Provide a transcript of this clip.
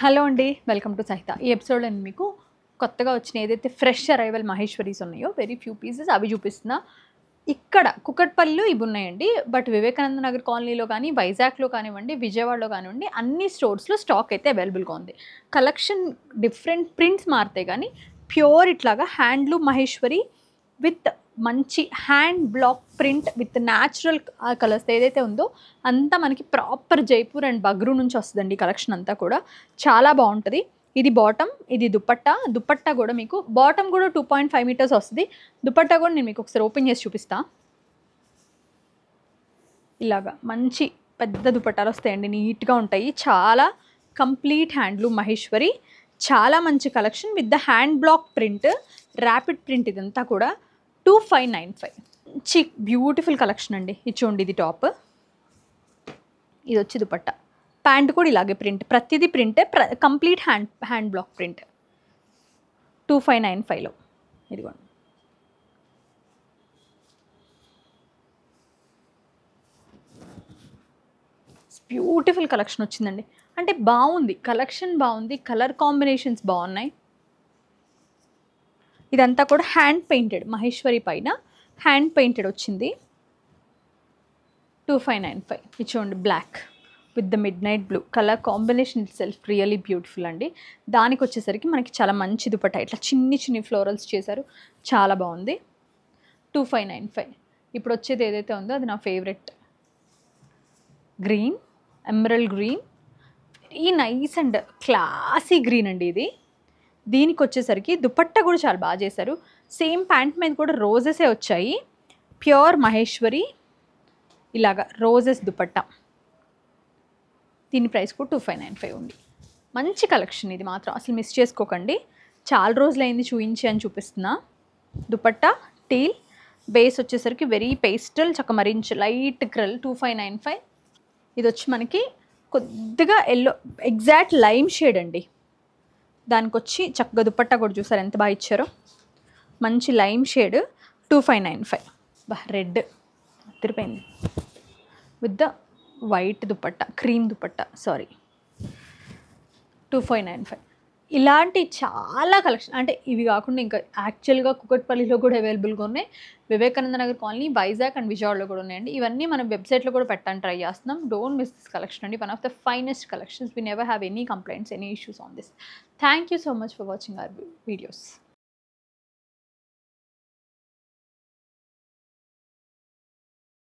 Hello అండి, welcome to సహిత. ఈ ఎపిసోడ్లో నేను మీకు కొత్తగా వచ్చిన ఏదైతే ఫ్రెష్ అరైవల్ మహేశ్వరీస్ ఉన్నాయో వెరీ ఫ్యూ పీసెస్ అవి చూపిస్తున్నా. ఇక్కడ కుకట్పల్లిలో ఇవి ఉన్నాయండి. బట్ వివేకానంద నగర్ కాలనీలో కానీ, వైజాగ్లో కానివ్వండి, విజయవాడలో కానివ్వండి, అన్ని స్టోర్స్లో స్టాక్ అయితే అవైలబుల్గా ఉంది. కలెక్షన్ డిఫరెంట్ ప్రింట్స్ మారుతాయి కానీ ప్యూర్ ఇట్లాగా హ్యాండ్లూమ్ మహేశ్వరి విత్ మంచి hand black print with natural colours ఏదైతే ఉందో అంతా మనకి ప్రాపర్ జైపూర్ అండ్ బగ్రూ నుంచి వస్తుందండి. కలెక్షన్ అంతా కూడా చాలా బాగుంటుంది. ఇది బాటమ్, ఇది దుపట్టా కూడా మీకు బాటమ్ కూడా 2.5 మీటర్స్ వస్తుంది. దుపట్టా కూడా నేను మీకు ఒకసారి ఓపెన్ చేసి చూపిస్తా. ఇలాగా మంచి పెద్ద దుపట్టాలు వస్తాయండి, నీట్గా ఉంటాయి. చాలా కంప్లీట్ హ్యాండ్లూమ్ మహేశ్వరి, చాలా మంచి collection with the hand black print, rapid print. ఇదంతా కూడా 2595. మంచి బ్యూటిఫుల్ కలెక్షన్ అండి. ఇది చూడండి, ఇది టాప్, ఇది వచ్చి దుపట్టా, ప్యాంట్ కూడా ఇలాగే ప్రింట్, ప్రతిదీ ప్రింటే, కంప్లీట్ హ్యాండ్ బ్లాక్ ప్రింట్ 2595లో. ఇదిగోండి, బ్యూటిఫుల్ కలెక్షన్ వచ్చిందండి. అంటే బాగుంది, కలెక్షన్ బాగుంది, కలర్ కాంబినేషన్స్ బాగున్నాయి. ఇదంతా కూడా హ్యాండ్ పెయింటెడ్ మహేశ్వరి పైన హ్యాండ్ పెయింటెడ్ వచ్చింది. 2595. ఇది చూడండి, black with the midnight blue colour combination ఇట్ సెల్ఫ్ రియలీ బ్యూటిఫుల్ అండి. దానికి వచ్చేసరికి మనకి చాలా మంచి దుపట్టా, ఇట్లా చిన్ని చిన్ని ఫ్లోరల్స్ చేశారు, చాలా బాగుంది. 2595. ఇప్పుడు వచ్చేది ఏదైతే ఉందో అది నా favourite green, emerald green, very nice and classy green అండి ఇది. దీనికి వచ్చేసరికి దుపట్టా కూడా చాలా బాగా చేశారు. సేమ్ ప్యాంట్ మీద కూడా రోజెసే వచ్చాయి. ప్యూర్ మహేశ్వరి ఇలాగా రోజెస్ దుపట్టా. దీని ప్రైస్ కూడా 2595 ఉంది. మంచి కలెక్షన్, ఇది మాత్రం అసలు మిస్ చేసుకోకండి. చాలా రోజులైంది చూయించి అని చూపిస్తున్నా. దుపట్టా టీల్, బేస్ వచ్చేసరికి వెరీ పేస్టల్ చక్కమరించి లైట్ క్రల్ 2595. ఇది వచ్చి మనకి కొద్దిగా ఎల్లో ఎగ్జాక్ట్ లైమ్ షేడ్ అండి. దానికి వచ్చి చక్కగా దుపట్టా కూడా చూసారు ఎంత బాగా ఇచ్చారో, మంచి లైమ్ షేడ్ 2595. బా రెడ్ తిరిపోయింది with the white dupatta, cream dupatta, sari 2595. ఇలాంటి చాలా కలెక్షన్, అంటే ఇవి కాకుండా ఇంకా యాక్చువల్గా కుకట్పల్లిలో కూడా అవైలబుల్గా ఉన్నాయి. వివేకానంద నగర్ కాలనీ, వైజాగ్ అండ్ విజయవాడలో కూడా ఉన్నాయండి. ఇవన్నీ మనం వెబ్సైట్లో కూడా పెట్టడానికి ట్రై చేస్తున్నాం. డోంట్ మిస్ దిస్ కలెక్షన్ అండి, one of the finest collections. We never have any complaints, any issues on this. Thank you so much for watching our videos.